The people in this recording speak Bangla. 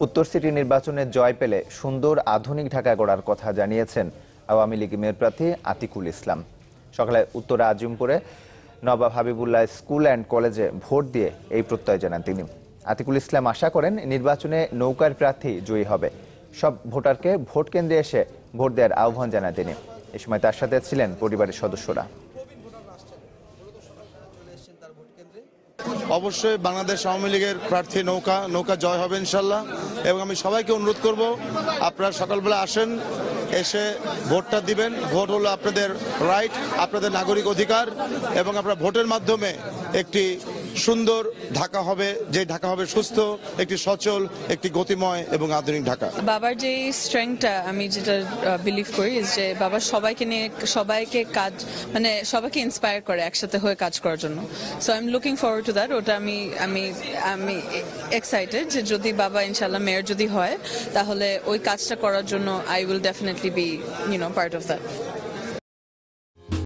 উত্তর সিটি নির্বাচনে জয় পেলে সুন্দর আধুনিক ঢাকা গড়ার কথা জানিয়েছেন আওয়ামী লীগ মেয়র প্রার্থী আতিকুল ইসলাম। সকালে উত্তর আজিমপুরে নবাব হাবিবুল্লাহ স্কুল অ্যান্ড কলেজে ভোট দিয়ে এই প্রত্যয় জানান তিনি। আতিকুল ইসলাম আশা করেন নির্বাচনে নৌকার প্রার্থী জয়ী হবে। সব ভোটারকে ভোট কেন্দ্রে এসে ভোট দেওয়ার আহ্বান জানান তিনি। এ সময় তার সাথে ছিলেন পরিবারের সদস্যরা। অবশ্যই বাংলাদেশ আওয়ামী লীগের প্রার্থী নৌকা জয় হবে ইনশাল্লাহ। এবং আমি সবাইকে অনুরোধ করব, আপনারা সকালবেলা আসেন, এসে ভোটটা দিবেন। ভোট হলো আপনাদের রাইট, আপনাদের নাগরিক অধিকার, এবং আপনারা ভোটের মাধ্যমে একটি সুন্দর ঢাকা হবে, যে ঢাকা হবে সুস্থ, একটি সচল, একটি গতিময় এবং আধুনিক ঢাকা। বাবার যে স্ট্রেংথটা আমি যেটা বিলিভ করি যে বাবা সবাইকে নিয়ে সবাইকে কাজ মানে সবাইকে ইন্সপায়ার করে একসাথে হয়ে কাজ করার জন্য। So I am looking forward to that. ওটা আমি এক্সাইটেড যে যদি বাবা ইনশাল্লাহ মেয়র যদি হয় তাহলে ওই কাজটা করার জন্য I will definitely B part of that.